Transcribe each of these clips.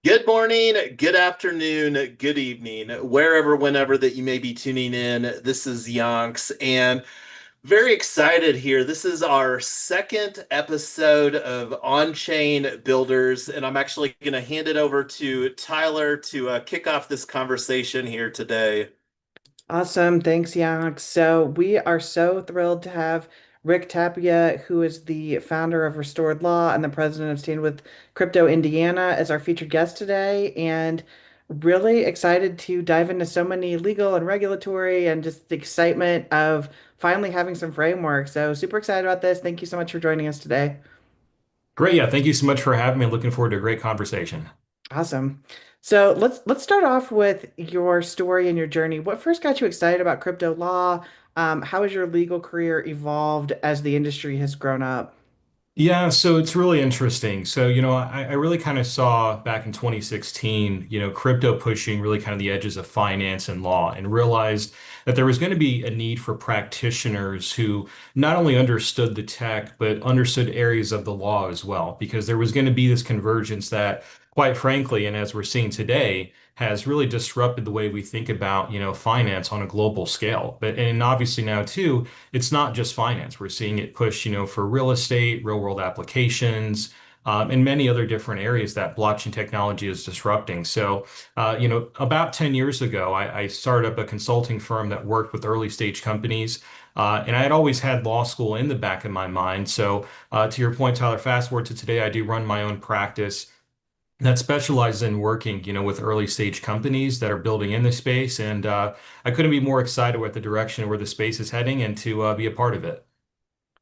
Good morning, good afternoon, good evening, wherever, whenever that you may be tuning in. This is Yonks, and very excited here. This is our second episode of On-Chain Builders, and I'm actually going to hand it over to Tyler to kick off this conversation here today. Awesome. Thanks, Yak. So we are so thrilled to have Rick Tapia, who is the founder of Restored Law and the president of Stand with Crypto Indiana, as our featured guest today. And really excited to dive into so many legal and regulatory and just the excitement of finally having some framework. So super excited about this. Thank you so much for joining us today. Great. Yeah. Thank you so much for having me. Looking forward to a great conversation. Awesome. So let's start off with your story and your journey. What first got you excited about crypto law? How has your legal career evolved as the industry has grown up? Yeah, so it's really interesting. So, I really kind of saw back in 2016, crypto pushing really kind of the edges of finance and law and realized that there was going to be a need for practitioners who not only understood the tech, but understood areas of the law as well, because there was going to be this convergence that, quite frankly, and as we're seeing today, has really disrupted the way we think about, finance on a global scale. But and obviously now too, it's not just finance. We're seeing it push, for real estate, real world applications, and many other different areas that blockchain technology is disrupting. So, about 10 years ago, I started up a consulting firm that worked with early stage companies. And I had always had law school in the back of my mind. So, to your point, Tyler, fast forward to today, I do run my own practice that specializes in working, with early stage companies that are building in this space. And I couldn't be more excited with the direction where the space is heading and to be a part of it.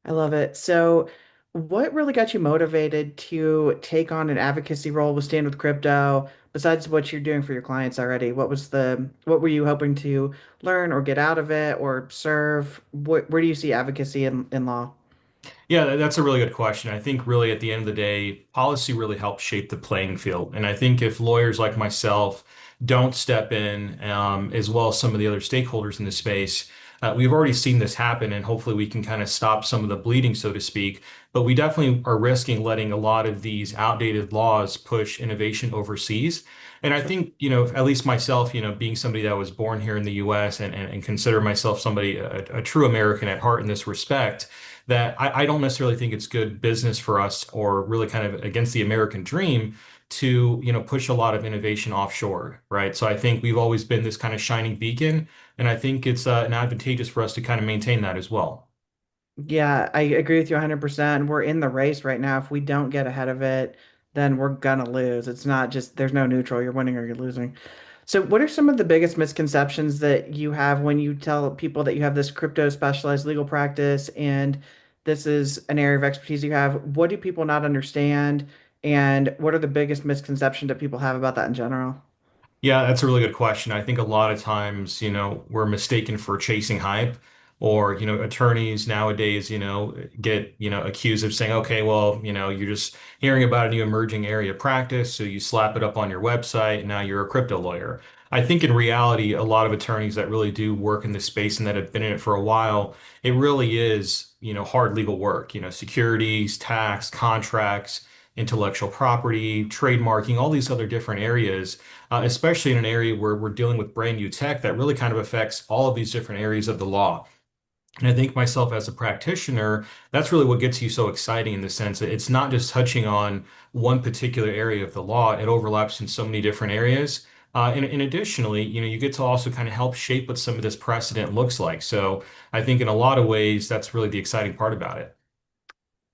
I love it. So, what really got you motivated to take on an advocacy role with Stand with Crypto, besides what you're doing for your clients already? What were you hoping to learn or get out of it or serve? Where do you see advocacy in law? Yeah, that's a really good question. I think really at the end of the day, policy really helps shape the playing field. And I think if lawyers like myself don't step in, as well as some of the other stakeholders in the space, we've already seen this happen, and hopefully we can kind of stop some of the bleeding, so to speak. But we definitely are risking letting a lot of these outdated laws push innovation overseas. And I Sure. think, at least myself, being somebody that was born here in the US and consider myself somebody, a true American at heart in this respect, that I don't necessarily think it's good business for us or really kind of against the American dream to, push a lot of innovation offshore, right? So I think we've always been this kind of shining beacon, and I think it's an advantageous for us to kind of maintain that as well. Yeah, I agree with you 100%. We're in the race right now. If we don't get ahead of it, then we're gonna lose. It's not just there's no neutral. You're winning or you're losing. So, what are some of the biggest misconceptions that you have when you tell people that you have this crypto specialized legal practice and this is an area of expertise you have? What do people not understand? And what are the biggest misconceptions that people have about that in general? Yeah, that's a really good question. I think a lot of times, we're mistaken for chasing hype, or, attorneys nowadays, get, accused of saying, okay, well, you're just hearing about a new emerging area of practice, so you slap it up on your website, and now you're a crypto lawyer. I think in reality, a lot of attorneys that really do work in this space and that have been in it for a while, it really is, hard legal work, securities, tax, contracts, intellectual property, trademarking, all these other different areas, especially in an area where we're dealing with brand new tech that really kind of affects all of these different areas of the law. And I think myself as a practitioner, that's really what gets you so exciting in the sense that it's not just touching on one particular area of the law, it overlaps in so many different areas. And additionally, you get to also kind of help shape what some of this precedent looks like. So I think in a lot of ways, that's really the exciting part about it.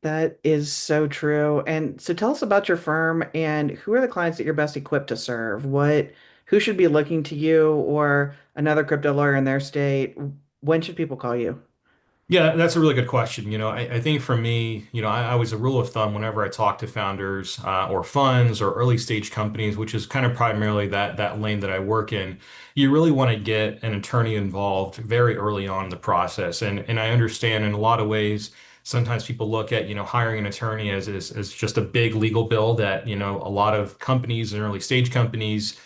That is so true. And so tell us about your firm and who are the clients that you're best equipped to serve? Who should be looking to you or another crypto lawyer in their state? When should people call you? Yeah, that's a really good question. I think for me, I was a rule of thumb whenever I talk to founders or funds or early stage companies, which is kind of primarily that lane that I work in. You really want to get an attorney involved very early on in the process. And I understand in a lot of ways, sometimes people look at, hiring an attorney as just a big legal bill that, a lot of companies and early stage companies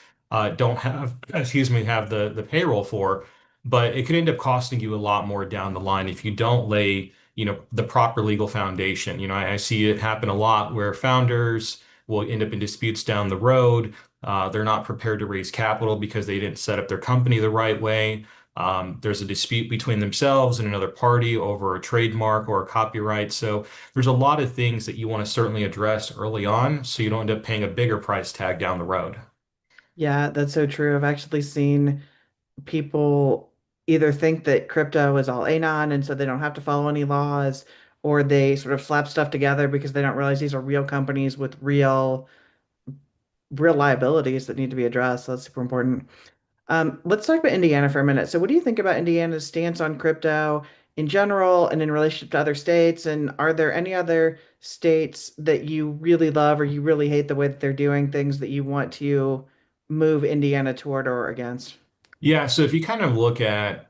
don't have, excuse me, have the payroll for, but it could end up costing you a lot more down the line if you don't lay, the proper legal foundation. I see it happen a lot where founders will end up in disputes down the road. They're not prepared to raise capital because they didn't set up their company the right way. There's a dispute between themselves and another party over a trademark or a copyright. So there's a lot of things that you want to certainly address early on so you don't end up paying a bigger price tag down the road. Yeah, that's so true. I've actually seen people either think that crypto is all anon and so they don't have to follow any laws, or they sort of slap stuff together because they don't realize these are real companies with real liabilities that need to be addressed. So that's super important. Let's talk about Indiana for a minute. So what do you think about Indiana's stance on crypto in general and in relationship to other states? And are there any other states that you really love or you really hate the way that they're doing things that you want to move Indiana toward or against? Yeah, so if you kind of look at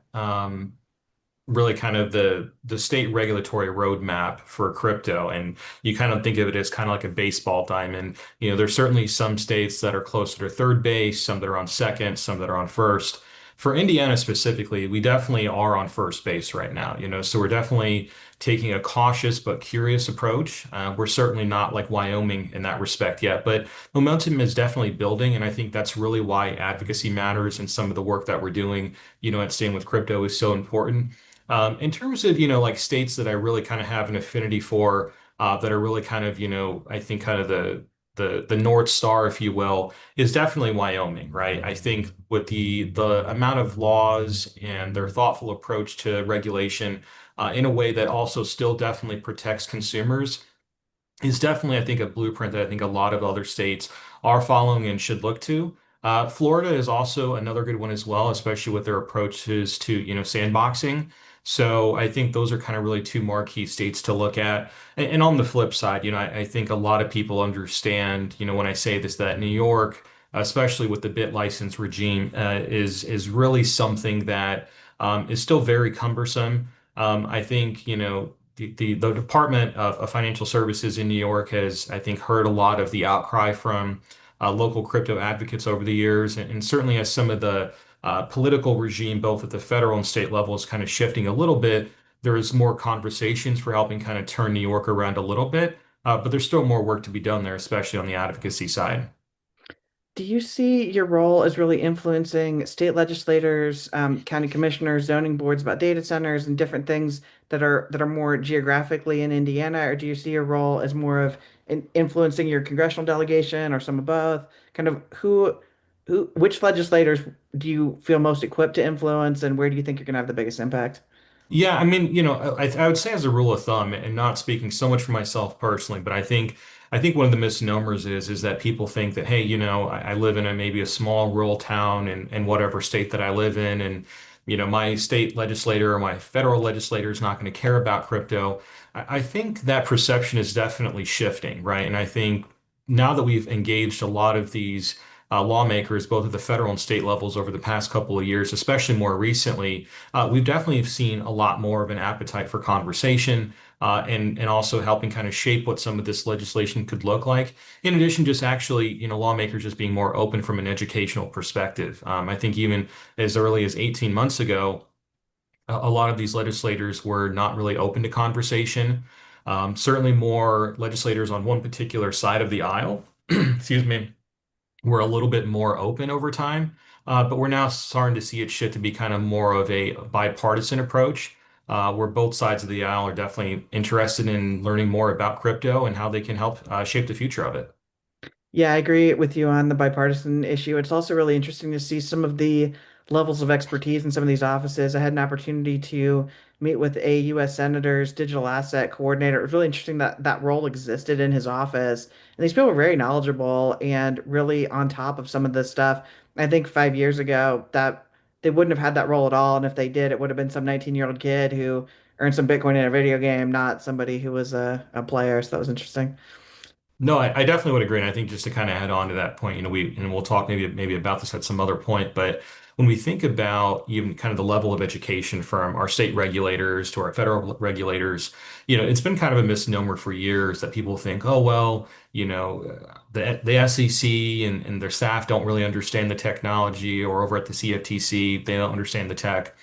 really kind of the state regulatory roadmap for crypto, and you kind of think of it as kind of like a baseball diamond. There's certainly some states that are closer to third base, some that are on second, some that are on first. For Indiana specifically, we definitely are on first base right now, so we're definitely taking a cautious but curious approach. We're certainly not like Wyoming in that respect yet, but momentum is definitely building, and I think that's really why advocacy matters and some of the work that we're doing, at Staying with Crypto is so important. In terms of, like states that I really kind of have an affinity for, that are really kind of, I think kind of the North Star, if you will, is definitely Wyoming, right? I think with the amount of laws and their thoughtful approach to regulation, in a way that also still definitely protects consumers is definitely, I think, a blueprint that I think a lot of other states are following and should look to. Florida is also another good one as well, especially with their approaches to, sandboxing. So I think those are kind of really two marquee states to look at. And on the flip side, I think a lot of people understand, when I say this, that New York, especially with the bit license regime, is really something that is still very cumbersome. I think, the Department of Financial Services in New York has, I think, heard a lot of the outcry from local crypto advocates over the years, and certainly as some of the political regime, both at the federal and state level, is kind of shifting a little bit. There is more conversations for helping kind of turn New York around a little bit, but there's still more work to be done there, especially on the advocacy side. Do you see your role as really influencing state legislators, county commissioners, zoning boards about data centers and different things that are more geographically in Indiana, or do you see your role as more of influencing your congressional delegation or some of both? Kind of which legislators do you feel most equipped to influence, and where do you think you're going to have the biggest impact? Yeah, I mean, I would say as a rule of thumb, and not speaking so much for myself personally, but I think one of the misnomers is that people think that, hey, I live in a maybe a small rural town in whatever state that I live in, and my state legislator or my federal legislator is not going to care about crypto. I think that perception is definitely shifting, right? And I think now that we've engaged a lot of these lawmakers, both at the federal and state levels over the past couple of years, especially more recently, we've definitely seen a lot more of an appetite for conversation, and also helping kind of shape what some of this legislation could look like. In addition, just actually, lawmakers just being more open from an educational perspective. I think even as early as 18 months ago, a lot of these legislators were not really open to conversation. Certainly more legislators on one particular side of the aisle, excuse me, were a little bit more open over time, but we're now starting to see it shift to be kind of more of a bipartisan approach, where both sides of the aisle are definitely interested in learning more about crypto and how they can help shape the future of it. Yeah, I agree with you on the bipartisan issue. It's also really interesting to see some of the levels of expertise in some of these offices. I had an opportunity to meet with a U.S. Senator's digital asset coordinator. It was really interesting that that role existed in his office. And these people were very knowledgeable and really on top of some of this stuff. I think 5 years ago that they wouldn't have had that role at all. And if they did, it would have been some 19-year-old kid who earned some Bitcoin in a video game, not somebody who was a player. So that was interesting. No, I definitely would agree. And I think just to kind of add on to that point, we'll talk maybe about this at some other point, but when we think about even kind of the level of education from our state regulators to our federal regulators, it's been kind of a misnomer for years that people think, oh, well, the SEC and their staff don't really understand the technology, or over at the CFTC, they don't understand the tech.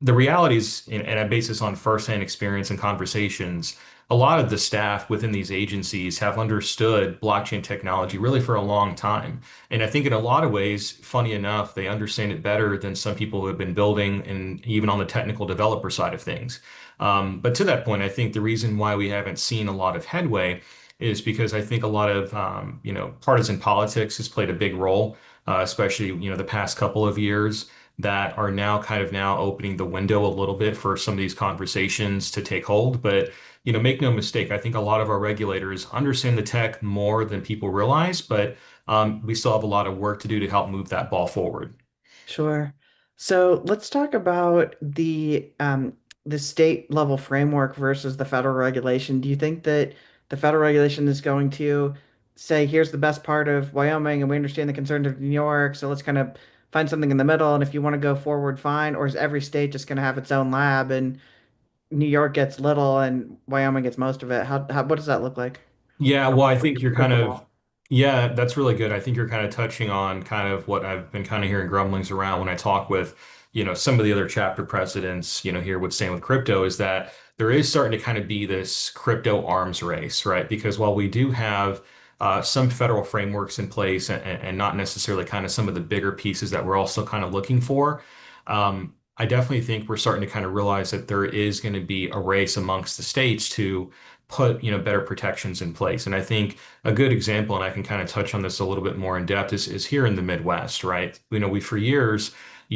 The reality is, and I base this on firsthand experience and conversations, a lot of the staff within these agencies have understood blockchain technology really for a long time. And I think in a lot of ways, funny enough, they understand it better than some people who have been building and even on the technical developer side of things. But to that point, I think the reason why we haven't seen a lot of headway is because I think a lot of partisan politics has played a big role, especially the past couple of years that are now kind of now opening the window a little bit for some of these conversations to take hold. But make no mistake, I think a lot of our regulators understand the tech more than people realize, but we still have a lot of work to do to help move that ball forward. Sure. So let's talk about the state level framework versus the federal regulation. Do you think that the federal regulation is going to say, here's the best part of Wyoming, and we understand the concerns of New York, so let's kind of find something in the middle, and if you want to go forward, fine? Or is every state just going to have its own lab, and New York gets little and Wyoming gets most of it? How what does that look like? Yeah, Or well, I what's think your you're kind crystal of, ball? yeah, that's really good. I think you're kind of touching on kind of what I've been kind of hearing grumblings around when I talk with, some of the other chapter presidents, here with staying with crypto is that there is starting to kind of be this crypto arms race, right? Because while we do have some federal frameworks in place and not necessarily kind of some of the bigger pieces that we're also kind of looking for, I definitely think we're starting to kind of realize that there is going to be a race amongst the states to put better protections in place. And I think a good example, and I can kind of touch on this a little bit more in depth, is here in the Midwest, right? We for years,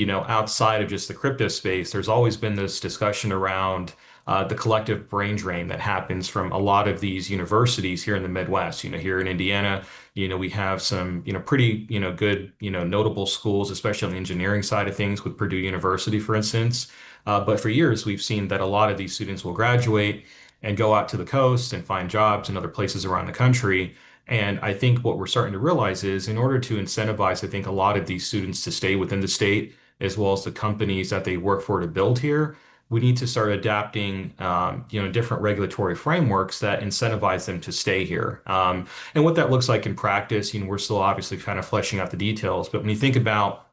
outside of just the crypto space, there's always been this discussion around the collective brain drain that happens from a lot of these universities here in the Midwest. Here in Indiana, we have some pretty good notable schools, especially on the engineering side of things with Purdue University, for instance. But for years, we've seen that a lot of these students will graduate and go out to the coast and find jobs in other places around the country. And I think what we're starting to realize is in order to incentivize, I think, a lot of these students to stay within the state, as well as the companies that they work for to build here, we need to start adapting, different regulatory frameworks that incentivize them to stay here. And what that looks like in practice, we're still obviously kind of fleshing out the details. But when you think about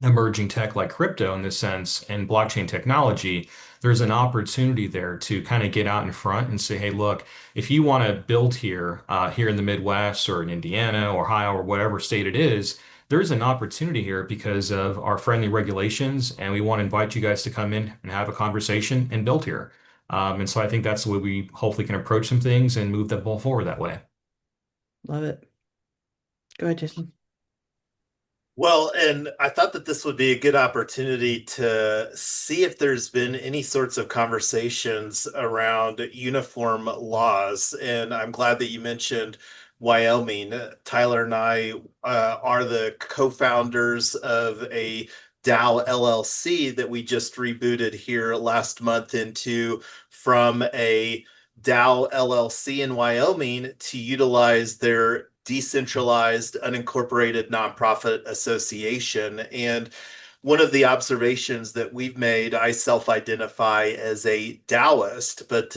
emerging tech like crypto in this sense and blockchain technology, there's an opportunity there to kind of get out in front and say, hey, look, if you want to build here, here in the Midwest or in Indiana, or Ohio, or whatever state it is, there's an opportunity here because of our friendly regulations, and we want to invite you guys to come in and have a conversation and build here. And so I think that's the way we hopefully can approach some things and move the ball forward that way. Love it. Go ahead, Jason. Well, and I thought that this would be a good opportunity to see if there's been any sorts of conversations around uniform laws. And I'm glad that you mentioned Wyoming. Tyler and I are the co-founders of a DAO LLC that we just rebooted here last month into from a DAO LLC in Wyoming to utilize their decentralized, unincorporated nonprofit association. And one of the observations that we've made, I self identify as a Taoist, but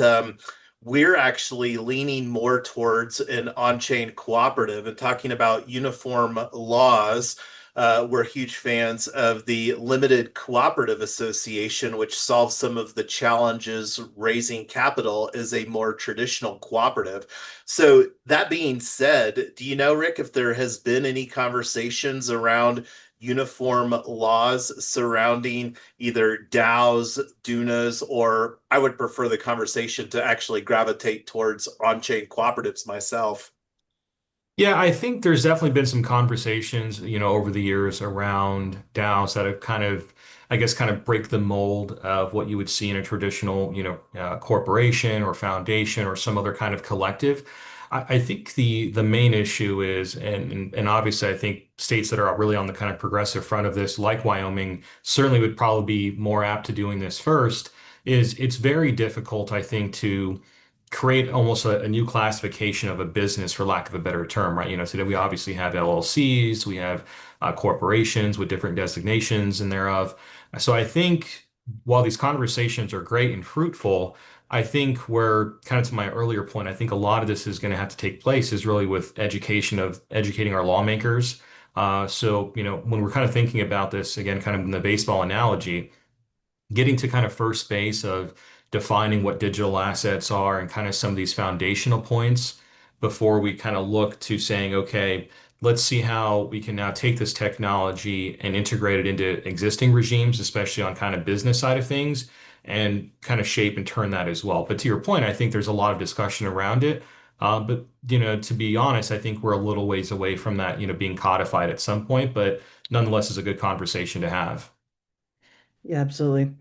we're actually leaning more towards an on chain cooperative and talking about uniform laws. We're huge fans of the Limited Cooperative Association, which solves some of the challenges raising capital as a more traditional cooperative. So, that being said, do you know, Rick, if there has been any conversations around uniform laws surrounding either DAOs, DUNAs, or I would prefer the conversation to actually gravitate towards on chain cooperatives myself? Yeah, I think there's definitely been some conversations, over the years around DAOs that have kind of, I guess, kind of break the mold of what you would see in a traditional, corporation or foundation or some other kind of collective. I think the main issue is, and obviously, I think states that are really on the kind of progressive front of this, like Wyoming, certainly would probably be more apt to doing this first. Is it's very difficult, I think, to create almost a new classification of a business, for lack of a better term, right? Today we obviously have LLCs, we have corporations with different designations and thereof. So I think while these conversations are great and fruitful, I think where kind of to my earlier point, I think a lot of this is going to have to take place is really with education of educating our lawmakers. So, when we're kind of thinking about this again, kind of in the baseball analogy, getting to kind of first base of, defining what digital assets are and kind of some of these foundational points before we kind of look to saying, okay, let's see how we can now take this technology and integrate it into existing regimes, especially on kind of business side of things, and kind of shape and turn that as well. But to your point, I think there's a lot of discussion around it. But to be honest, I think we're a little ways away from that, being codified at some point, but nonetheless is a good conversation to have. Yeah, absolutely.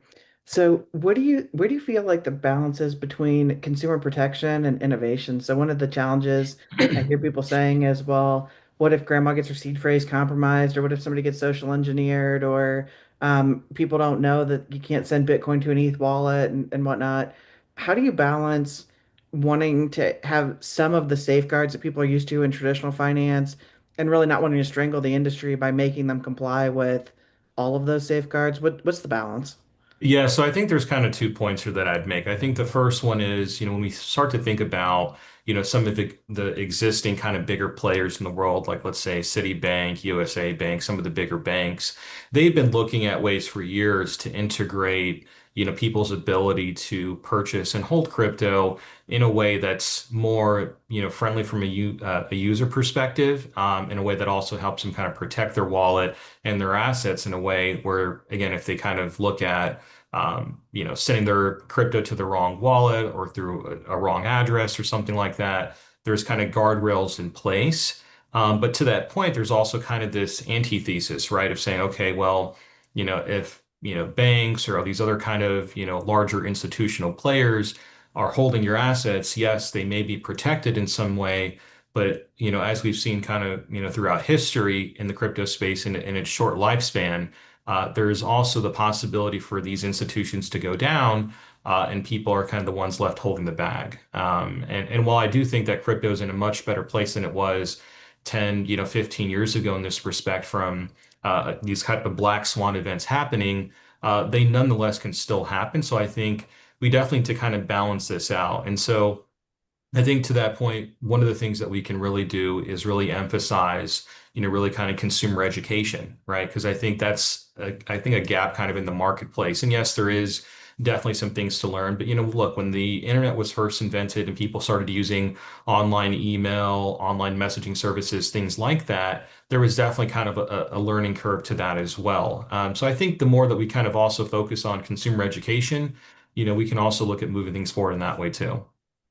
So, where do you feel like the balance is between consumer protection and innovation? So, one of the challenges I hear people saying is, well, what if grandma gets her seed phrase compromised, or what if somebody gets social engineered, or people don't know that you can't send Bitcoin to an ETH wallet and whatnot. How do you balance wanting to have some of the safeguards that people are used to in traditional finance and really not wanting to strangle the industry by making them comply with all of those safeguards? What's the balance? Yeah, so I think there's kind of 2 points here that I'd make. I think the first one is, when we start to think about, some of the existing kind of bigger players in the world, like let's say Citibank, USA Bank, some of the bigger banks, they've been looking at ways for years to integrate, people's ability to purchase and hold crypto in a way that's more, friendly from a user perspective, in a way that also helps them kind of protect their wallet and their assets in a way where, again, if they kind of look at sending their crypto to the wrong wallet or through a wrong address or something like that, there's kind of guardrails in place. But to that point, there's also kind of this antithesis, right, of saying, okay, well, if, banks or all these other kind of, larger institutional players are holding your assets, yes, they may be protected in some way. But, as we've seen kind of, throughout history in the crypto space in its short lifespan, there's also the possibility for these institutions to go down, and people are kind of the ones left holding the bag. And while I do think that crypto is in a much better place than it was 10, 15 years ago in this respect from these kind of black swan events happening, they nonetheless can still happen. So I think we definitely need to kind of balance this out. And so I think to that point, one of the things that we can really do is really emphasize, really kind of consumer education, right? Because I think I think a gap kind of in the marketplace. And yes, there is definitely some things to learn. But, look, when the internet was first invented and people started using online email, online messaging services, things like that, there was definitely kind of a learning curve to that as well. So I think the more that we kind of also focus on consumer education, we can also look at moving things forward in that way too.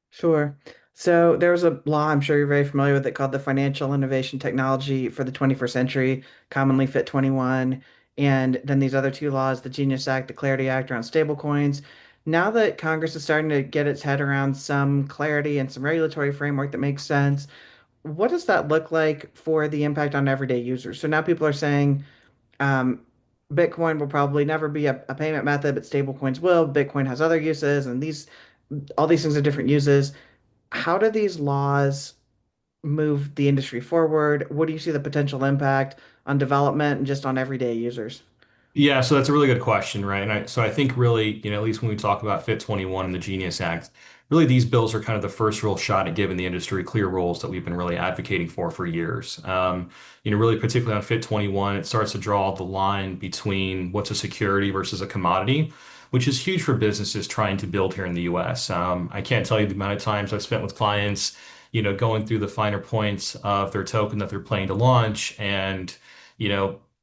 Sure. So there was a law, I'm sure you're very familiar with it, called the Financial Innovation Technology for the 21st Century, commonly Fit 21. And then these other two laws, the Genius Act, the Clarity Act around stablecoins. Now that Congress is starting to get its head around some clarity and some regulatory framework that makes sense, what does that look like for the impact on everyday users? So now people are saying um, Bitcoin will probably never be a payment method, but stablecoins will. Bitcoin has other uses, and all these things are different uses. How do these laws move the industry forward? What do you see the potential impact on development and just on everyday users? Yeah, so that's a really good question, right? So I think really, at least when we talk about Fit 21 and the Genius Act, really these bills are kind of the first real shot at giving the industry clear rules that we've been really advocating for years. Really particularly on Fit 21, it starts to draw the line between what's a security versus a commodity, which is huge for businesses trying to build here in the US. I can't tell you the amount of times I've spent with clients, going through the finer points of their token that they're planning to launch and,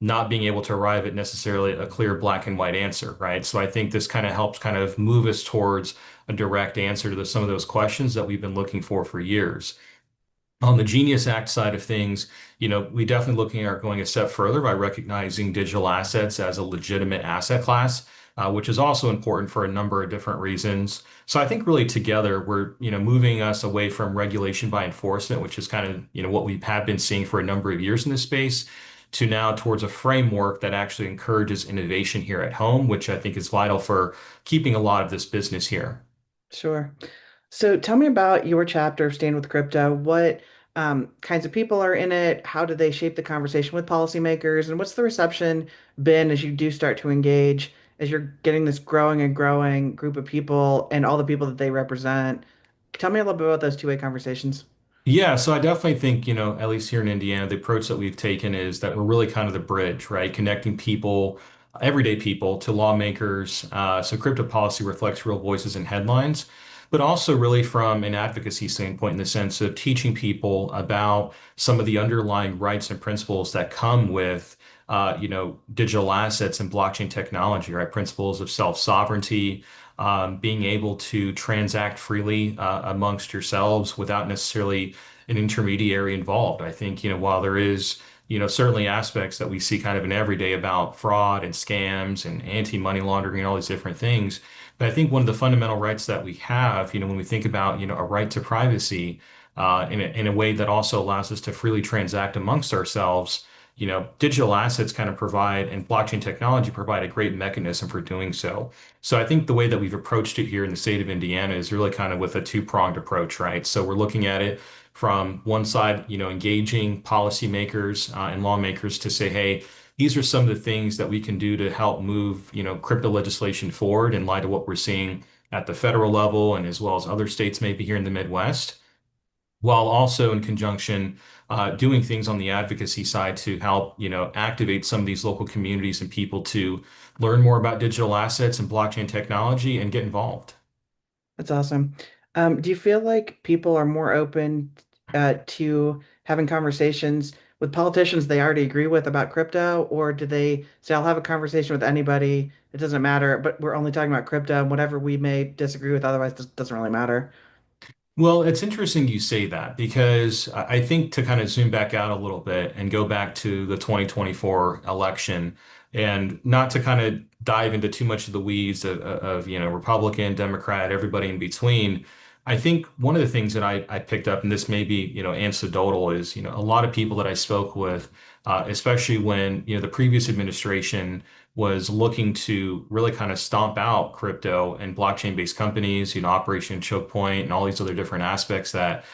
not being able to arrive at necessarily a clear black and white answer, right? So I think this kind of helps kind of move us towards a direct answer to some of those questions that we've been looking for years. On the Genius Act side of things, we definitely looking at going a step further by recognizing digital assets as a legitimate asset class, which is also important for a number of different reasons. So I think really together we're, moving us away from regulation by enforcement, which is kind of, what we have been seeing for a number of years in this space, to now towards a framework that actually encourages innovation here at home, which I think is vital for keeping a lot of this business here. Sure. So tell me about your chapter of Stand with Crypto. What kinds of people are in it? How do they shape the conversation with policymakers? And what's the reception been as you do start to engage, as you're getting this growing and growing group of people and all the people that they represent? Tell me a little bit about those two-way conversations. Yeah, so I definitely think, at least here in Indiana, the approach that we've taken is that we're really kind of the bridge, right? Connecting people everyday people to lawmakers. So crypto policy reflects real voices in headlines, but also really from an advocacy standpoint in the sense of teaching people about some of the underlying rights and principles that come with digital assets and blockchain technology, right? Principles of self-sovereignty, being able to transact freely amongst yourselves without necessarily an intermediary involved. I think, while there is certainly aspects that we see kind of in everyday about fraud and scams and anti-money laundering and all these different things. But I think one of the fundamental rights that we have, when we think about, a right to privacy, in a way that also allows us to freely transact amongst ourselves, digital assets kind of provide and blockchain technology provide a great mechanism for doing so. So I think the way that we've approached it here in the state of Indiana is really kind of with a two-pronged approach, right? So we're looking at it from one side, engaging policymakers and lawmakers to say, hey, these are some of the things that we can do to help move, crypto legislation forward in light of what we're seeing at the federal level and as well as other states maybe here in the Midwest, while also in conjunction doing things on the advocacy side to help, activate some of these local communities and people to learn more about digital assets and blockchain technology and get involved. That's awesome. Do you feel like people are more open to having conversations with politicians they already agree with about crypto, or do they say, I'll have a conversation with anybody, it doesn't matter, but we're only talking about crypto, and whatever we may disagree with otherwise doesn't really matter? Well, it's interesting you say that because I think to kind of zoom back out a little bit and go back to the 2024 election and not to kind of dive into too much of the weeds of Republican, Democrat, everybody in between. I think one of the things that I picked up, and this may be, anecdotal, is, a lot of people that I spoke with, especially when, the previous administration was looking to really kind of stomp out crypto and blockchain-based companies, Operation Choke Point and all these other different aspects that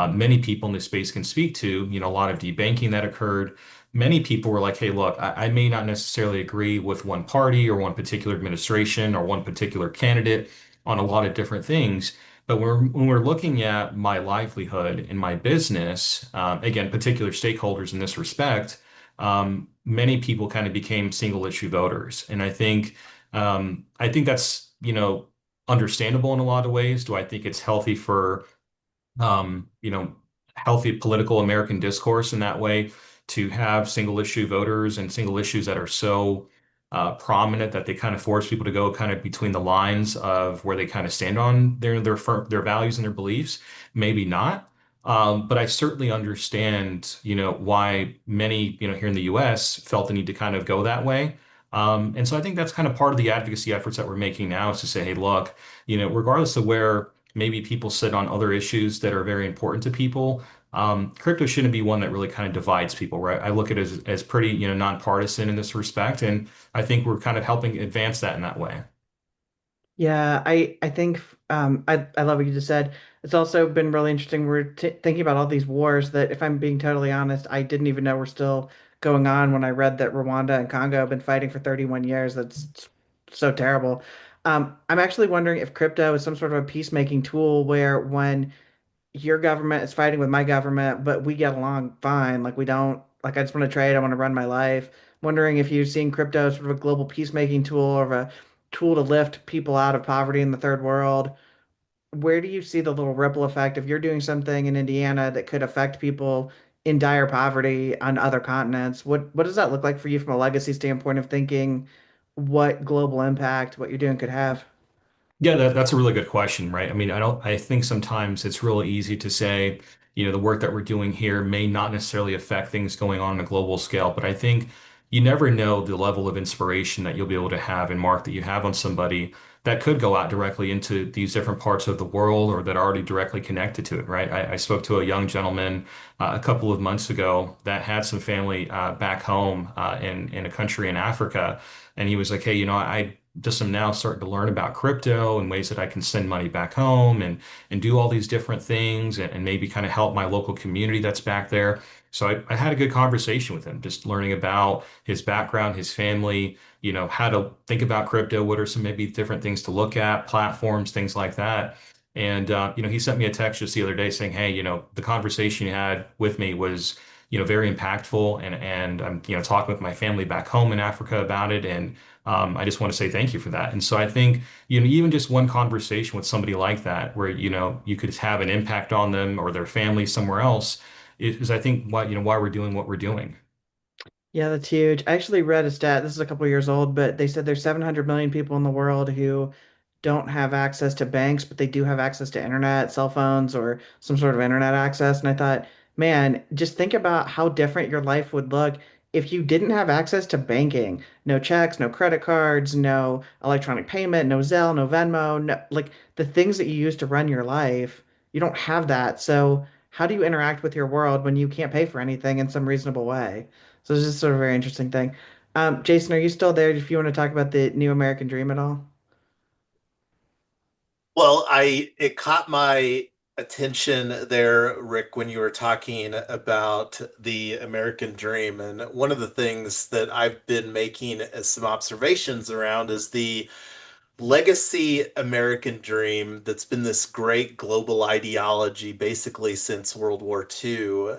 many people in this space can speak to, a lot of debanking that occurred. Many people were like, hey, look, I may not necessarily agree with one party or one particular administration or one particular candidate on a lot of different things. But when we're looking at my livelihood and my business, again, particular stakeholders in this respect, many people kind of became single issue voters. And I think that's, understandable in a lot of ways. Do I think it's healthy for um, you know, healthy political American discourse in that way to have single issue voters and single issues that are so prominent that they kind of force people to go kind of between the lines of where they kind of stand on their values and their beliefs. Maybe not. But I certainly understand, why many, here in the US felt the need to kind of go that way. And so I think that's kind of part of the advocacy efforts that we're making now is to say, hey, look, regardless of where maybe people sit on other issues that are very important to people. Crypto shouldn't be one that really kind of divides people, right? I look at it as pretty, nonpartisan in this respect, and I think we're kind of helping advance that in that way. Yeah, I think I love what you just said. It's also been really interesting. We're t thinking about all these wars that, if I'm being totally honest, I didn't even know were still going on when I read that Rwanda and Congo have been fighting for 31 years. That's so terrible. I'm actually wondering if crypto is some sort of a peacemaking tool where when your government is fighting with my government, but we get along fine, like we don't, like I just want to trade, I want to run my life. Wondering if you've seen crypto as sort of a global peacemaking tool or a tool to lift people out of poverty in the third world. Where do you see the little ripple effect if you're doing something in Indiana that could affect people in dire poverty on other continents? What does that look like for you from a legacy standpoint of thinking what global impact what you're doing could have? Yeah, that's a really good question, right? I mean, I think sometimes it's really easy to say, the work that we're doing here may not necessarily affect things going on a global scale, but I think you never know the level of inspiration that you'll be able to have and mark that you have on somebody that could go out directly into these different parts of the world or that are already directly connected to it, right? I spoke to a young gentleman a couple of months ago that had some family back home in a country in Africa, and he was like, hey, I just am now starting to learn about crypto and ways that I can send money back home and do all these different things and maybe kind of help my local community that's back there. So I had a good conversation with him, just learning about his background, his family, how to think about crypto, what are some maybe different things to look at, platforms, things like that. And he sent me a text just the other day saying, hey, the conversation you had with me was very impactful. And I'm, talking with my family back home in Africa about it. And I just want to say thank you for that. And so I think, even just one conversation with somebody like that, where, you could have an impact on them or their family somewhere else, is I think why we're doing what we're doing. Yeah, that's huge. I actually read a stat, this is a couple years old, but they said there's 700 million people in the world who don't have access to banks, but they do have access to internet, cell phones, or some sort of internet access. And I thought, man, just think about how different your life would look if you didn't have access to banking. No checks, no credit cards, no electronic payment, no Zelle, no Venmo, no, like the things that you use to run your life, you don't have that. So how do you interact with your world when you can't pay for anything in some reasonable way? So it's just sort of a very interesting thing. Jason, are you still there if you want to talk about the new American dream at all? Well, I it caught my attention there, Rick, when you were talking about the American dream. And one of the things that I've been making as some observations around is the legacy American dream that's been this great global ideology basically since World War II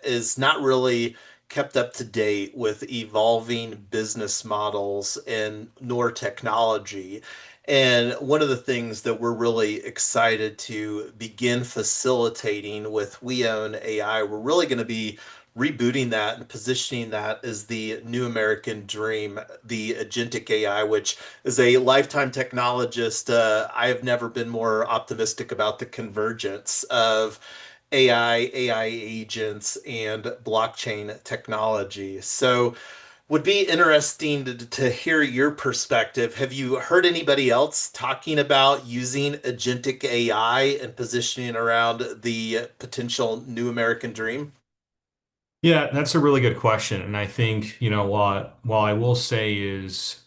is not really kept up to date with evolving business models and nor technology. And one of the things that we're really excited to begin facilitating with We Own AI, we're really going to be rebooting that and positioning that as the new American dream, the agentic AI, which as a lifetime technologist, I have never been more optimistic about the convergence of AI agents, and blockchain technology. So, would be interesting to hear your perspective. Have you heard anybody else talking about using agentic AI and positioning around the potential new American dream? Yeah, that's a really good question. And I think, while I will say is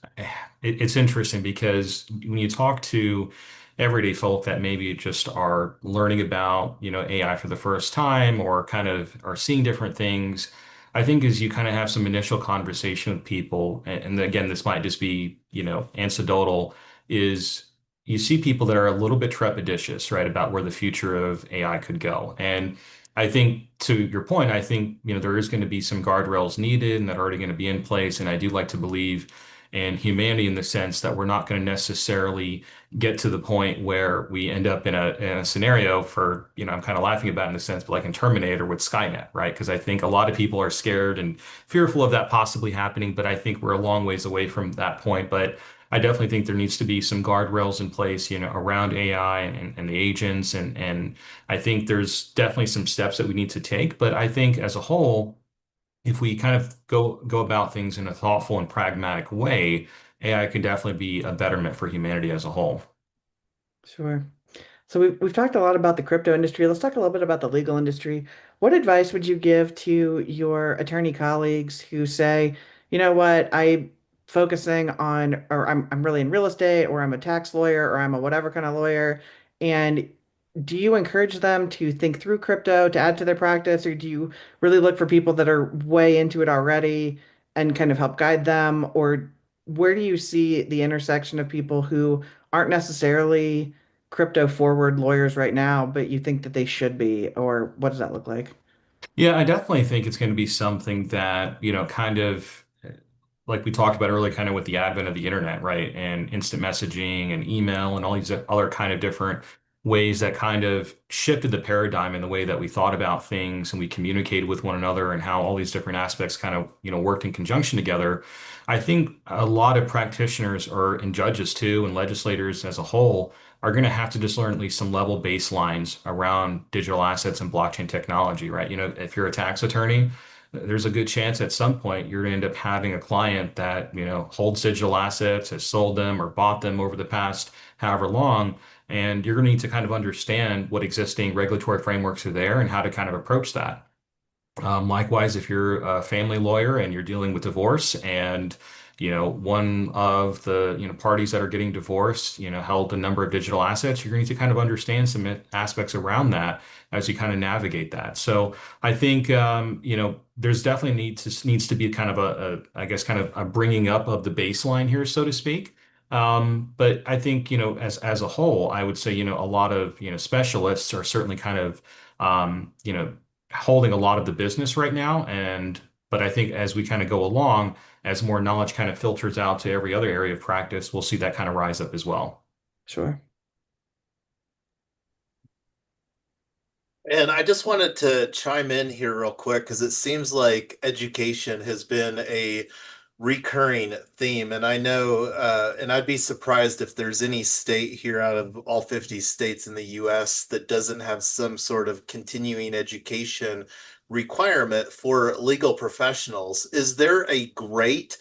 it's interesting because when you talk to everyday folk that maybe just are learning about, AI for the first time or kind of are seeing different things, I think as you kind of have some initial conversation with people, and again, this might just be, anecdotal, is you see people that are a little bit trepidatious, right, about where the future of AI could go. And I think to your point, I think, there is going to be some guardrails needed and that are already going to be in place. And I do like to believe in humanity in the sense that we're not going to necessarily get to the point where we end up in a scenario for, I'm kind of laughing about it in a sense, but like in Terminator with Skynet, right? Because I think a lot of people are scared and fearful of that possibly happening, but I think we're a long ways away from that point. But I definitely think there needs to be some guardrails in place, around AI and the agents and I think there's definitely some steps that we need to take, but I think as a whole, if we kind of go about things in a thoughtful and pragmatic way, AI can definitely be a betterment for humanity as a whole. Sure. So we've talked a lot about the crypto industry. Let's talk a little bit about the legal industry. What advice would you give to your attorney colleagues who say, you know what, I'm focusing on, or I'm really in real estate, or I'm a tax lawyer, or I'm a whatever kind of lawyer. And do you encourage them to think through crypto to add to their practice, or do you really look for people that are way into it already and kind of help guide them? Or where do you see the intersection of people who aren't necessarily crypto forward lawyers right now, but you think that they should be, or what does that look like? Yeah, I definitely think it's going to be something that, kind of like we talked about earlier, kind of with the advent of the internet, right? And instant messaging and email and all these other kind of different ways that kind of shifted the paradigm in the way that we thought about things and we communicated with one another and how all these different aspects kind of, worked in conjunction together. I think a lot of practitioners or and judges too and legislators as a whole are going to have to just learn at least some level baselines around digital assets and blockchain technology, right? If you're a tax attorney, there's a good chance at some point you're going to end up having a client that, holds digital assets, has sold them or bought them over the past however long. And you're going to need to kind of understand what existing regulatory frameworks are there and how to kind of approach that. Likewise, if you're a family lawyer and you're dealing with divorce and one of the parties that are getting divorced held a number of digital assets, you're going to need to kind of understand some aspects around that as you kind of navigate that. So I think there's definitely needs to be kind of I guess kind of a bringing up of the baseline here, so to speak. But I think as a whole, I would say a lot of specialists are certainly kind of holding a lot of the business right now. But I think as we kind of go along, as more knowledge kind of filters out to every other area of practice, we'll see that kind of rise up as well. Sure. And I just wanted to chime in here real quick because it seems like education has been a recurring theme. And I know, and I'd be surprised if there's any state here out of all 50 states in the US that doesn't have some sort of continuing education requirement for legal professionals. Is there a great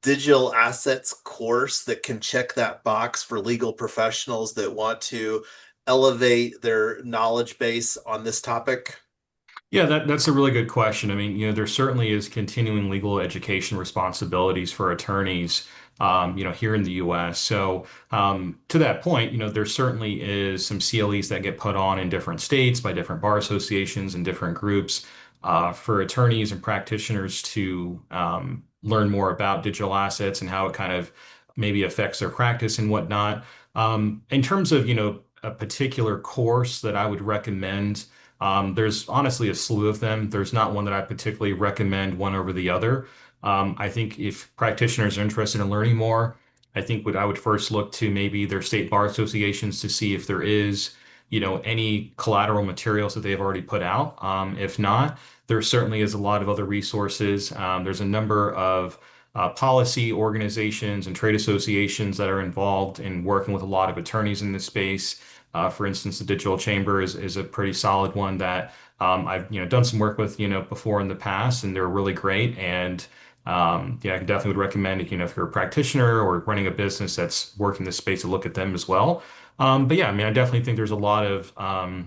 digital assets course that can check that box for legal professionals that want to elevate their knowledge base on this topic? Yeah, that's a really good question. I mean, there certainly is continuing legal education responsibilities for attorneys, here in the U.S. So, to that point, there certainly is some CLEs that get put on in different states by different bar associations and different groups, for attorneys and practitioners to learn more about digital assets and how it kind of maybe affects their practice and whatnot. In terms of, a particular course that I would recommend. There's honestly a slew of them. There's not one that I particularly recommend one over the other. I think if practitioners are interested in learning more, I think what I would first look to maybe their state bar associations to see if there is, any collateral materials that they've already put out. If not, there certainly is a lot of other resources. There's a number of policy organizations and trade associations that are involved in working with a lot of attorneys in this space. For instance, the Digital Chamber is a pretty solid one that I've done some work with before in the past, and they're really great. And yeah, I definitely would recommend it, if you're a practitioner or running a business that's working this space to look at them as well. But yeah, I mean, I definitely think there's a lot of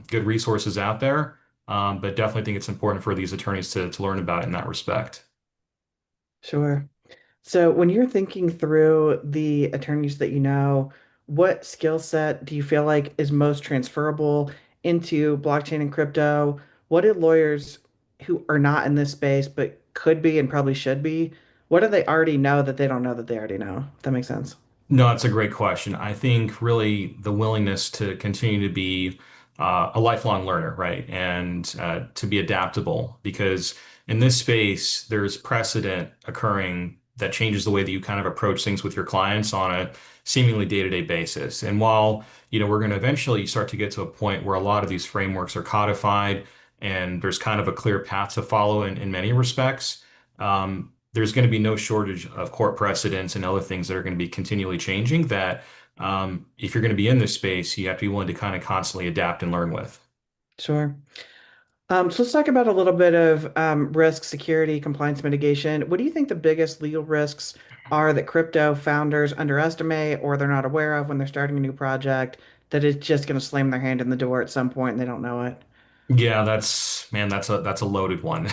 good resources out there, but definitely think it's important for these attorneys to learn about it in that respect. Sure. So when you're thinking through the attorneys that you know, what skill set do you feel like is most transferable into blockchain and crypto? What do lawyers who are not in this space but could be and probably should be, what do they already know that they don't know that they already know? If that makes sense. No, it's a great question. I think really the willingness to continue to be a lifelong learner, right? And to be adaptable, because in this space, there's precedent occurring that changes the way that you kind of approach things with your clients on a seemingly day-to-day basis. And while, we're going to eventually start to get to a point where a lot of these frameworks are codified and there's kind of a clear path to follow in many respects. There's going to be no shortage of court precedents and other things that are going to be continually changing that if you're going to be in this space, you have to be willing to kind of constantly adapt and learn with. Sure. So let's talk about a little bit of risk, security, compliance mitigation. What do you think the biggest legal risks are that crypto founders underestimate or they're not aware of when they're starting a new project that is just going to slam their hand in the door at some point and they don't know it? Yeah, man, that's a loaded one.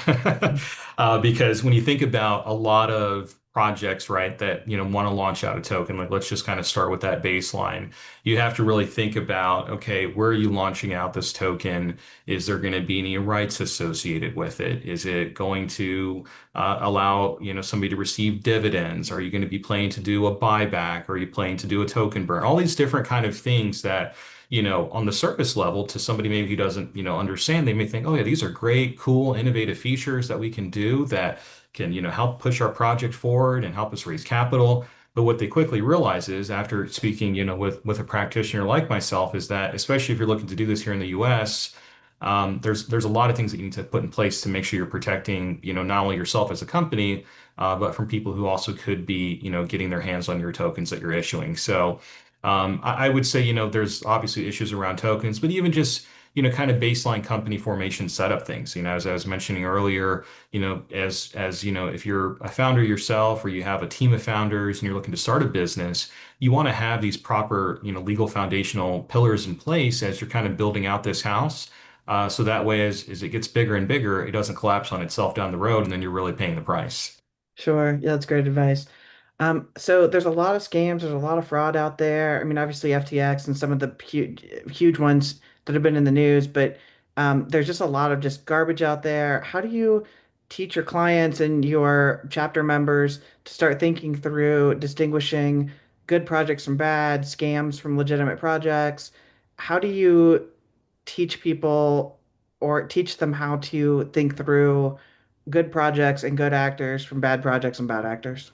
Because when you think about a lot of projects, right, that want to launch out a token, like let's just kind of start with that baseline. You have to really think about, okay, where are you launching out this token? Is there going to be any rights associated with it? Is it going to allow somebody to receive dividends? Are you going to be planning to do a buyback? Are you planning to do a token burn? All these different kind of things that on the surface level to somebody maybe who doesn't, understand, they may think, oh yeah, these are great, cool, innovative features that we can do that can, help push our project forward and help us raise capital. But what they quickly realize is after speaking, with a practitioner like myself, is that especially if you're looking to do this here in the US, there's a lot of things that you need to put in place to make sure you're protecting, not only yourself as a company, but from people who also could be, getting their hands on your tokens that you're issuing. So I would say, there's obviously issues around tokens, but even just, kind of baseline company formation setup things, as I was mentioning earlier, as if you're a founder yourself or you have a team of founders and you're looking to start a business, you want to have these proper, legal foundational pillars in place as you're kind of building out this house. So that way, as it gets bigger and bigger, it doesn't collapse on itself down the road, and then you're really paying the price. Sure. Yeah, that's great advice. So there's a lot of scams, there's a lot of fraud out there. I mean, obviously FTX and some of the huge ones that have been in the news, but there's just a lot of just garbage out there. How do you teach your clients and your chapter members to start thinking through distinguishing good projects from bad, scams from legitimate projects? How do you teach people or teach them how to think through good projects and good actors from bad projects and bad actors?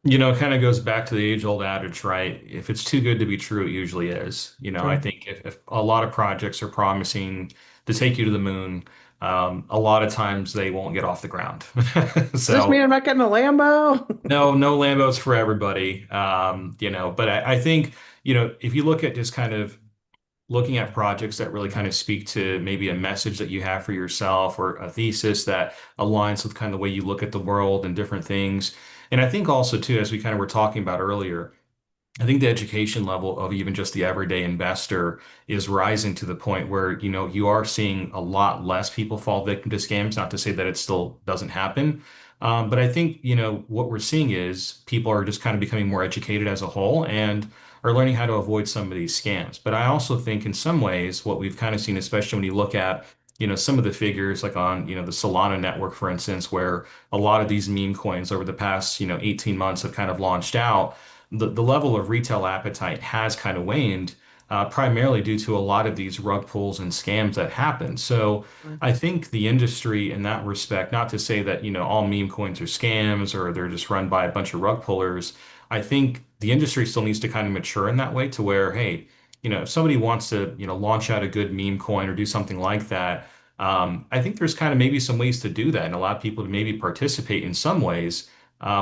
It kind of goes back to the age-old adage, right? If it's too good to be true, it usually is. I True. think if a lot of projects are promising to take you to the moon, a lot of times they won't get off the ground. Does this So mean I'm not getting a Lambo? no, no Lambos for everybody. But I think, if you look at just kind of looking at projects that really kind of speak to maybe a message that you have for yourself or a thesis that aligns with kind of the way you look at the world and different things. And I think also too, as we kind of were talking about earlier, I think the education level of even just the everyday investor is rising to the point where, you are seeing a lot less people fall victim to scams. Not to say that it still doesn't happen. But I think, what we're seeing is people are just kind of becoming more educated as a whole and are learning how to avoid some of these scams. But I also think in some ways, what we've kind of seen, especially when you look at, some of the figures like on, the Solana network, for instance, where a lot of these meme coins over the past, 18 months have kind of launched out, the level of retail appetite has kind of waned, primarily due to a lot of these rug pulls and scams that happen. So I think the industry in that respect, not to say that, all meme coins are scams or they're just run by a bunch of rug pullers. I think the industry still needs to kind of mature in that way to where, hey, if somebody wants to, launch out a good meme coin or do something like that, I think there's kind of maybe some ways to do that and allow people to maybe participate in some ways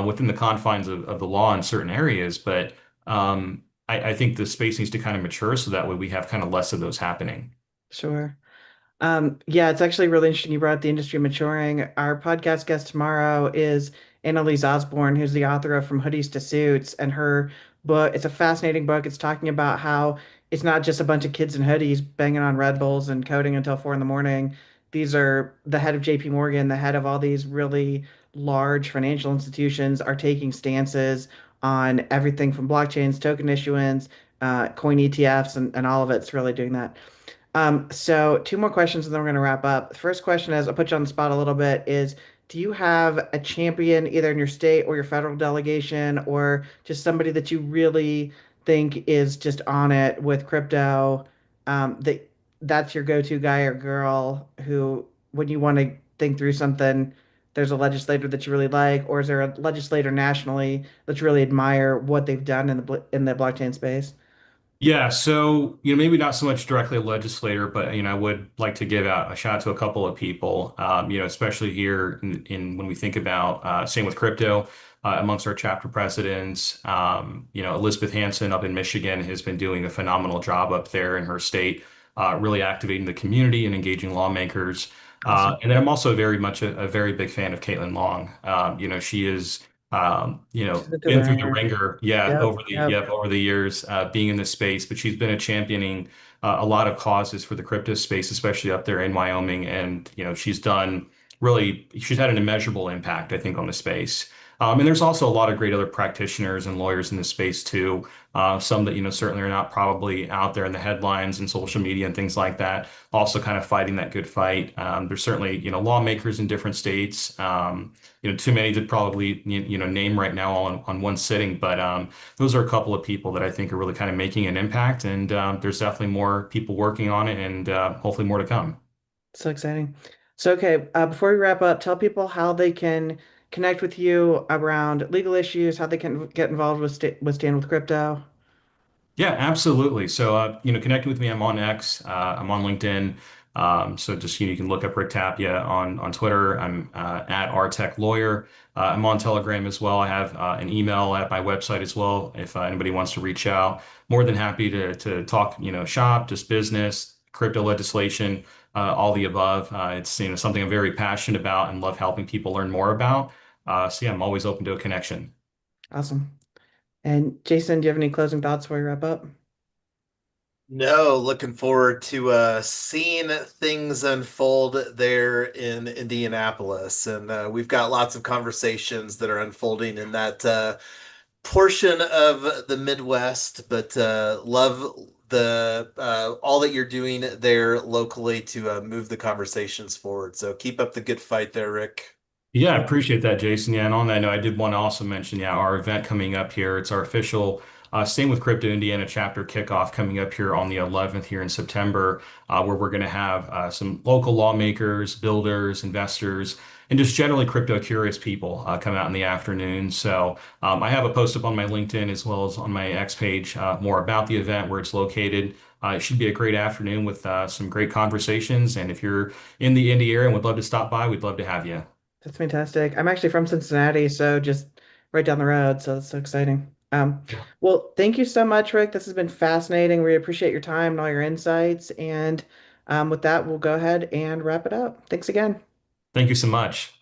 within the confines of the law in certain areas. But I think the space needs to kind of mature so that way we have kind of less of those happening. Sure. Yeah, it's actually really interesting you brought up the industry maturing. Our podcast guest tomorrow is Annalise Osborne, who's the author of From Hoodies to Suits, and her book, it's a fascinating book. It's talking about how it's not just a bunch of kids in hoodies banging on Red Bulls and coding until 4 in the morning. These are the head of JP Morgan, the head of all these really large financial institutions are taking stances on everything from blockchains, token issuance, coin ETFs, and all of it's really doing that. So two more questions and then we're going to wrap up. The first question is, I'll put you on the spot a little bit, is do you have a champion either in your state or your federal delegation or just somebody that you really think is just on it with crypto, that's your go-to guy or girl who, when you want to think through something, there's a legislator that you really like, or is there a legislator nationally that you really admire what they've done in the blockchain space? Yeah, so maybe not so much directly a legislator, but I would like to give out a shout out to a couple of people. Especially here in when we think about same with crypto, amongst our chapter presidents. Elizabeth Hanson up in Michigan has been doing a phenomenal job up there in her state, really activating the community and engaging lawmakers. Awesome. And then I'm also very much a very big fan of Caitlin Long. She is She's a good been through the ringer. ringer, yeah, Yep, yep. over the years, being in this space, but she's been a championing a lot of causes for the crypto space, especially up there in Wyoming. And, she's had an immeasurable impact, I think, on the space. And there's also a lot of great other practitioners and lawyers in the space too. Some that, certainly are not probably out there in the headlines and social media and things like that, also kind of fighting that good fight. There's certainly, lawmakers in different states. Too many to probably name right now all on one sitting, but those are a couple of people that I think are really kind of making an impact, and there's definitely more people working on it, and hopefully more to come. So exciting. So, okay, before we wrap up, tell people how they can connect with you around legal issues, how they can get involved with Stand with Crypto. Yeah, absolutely. So, connect with me. I'm on X. I'm on LinkedIn. So just, you can look up Rick Tapia on Twitter. I'm at RTech Lawyer. I'm on Telegram as well. I have an email at my website as well. If anybody wants to reach out, more than happy to talk, shop, just business, crypto legislation, all the above. It's, something I'm very passionate about and love helping people learn more about. So yeah, I'm always open to a connection. Awesome. And Jason, do you have any closing thoughts before we wrap up? No, looking forward to seeing things unfold there in Indianapolis. And we've got lots of conversations that are unfolding in that portion of the Midwest, but love the all that you're doing there locally to move the conversations forward. So keep up the good fight there, Rick. Yeah, I appreciate that, Jason. Yeah, and on that note, I did want to also mention, yeah, our event coming up here. It's our official Same with Crypto Indiana chapter kickoff coming up here on the 11th here in September, where we're going to have some local lawmakers, builders, investors, and just generally crypto curious people come out in the afternoon. So I have a post up on my LinkedIn as well as on my X page more about the event, where it's located. It should be a great afternoon with some great conversations. And if you're in the Indy area and would love to stop by, we'd love to have you. That's fantastic. I'm actually from Cincinnati, so just right down the road. So that's so exciting. Well, thank you so much, Rick. This has been fascinating. We appreciate your time and all your insights. And with that, we'll go ahead and wrap it up. Thanks again. Thank you so much.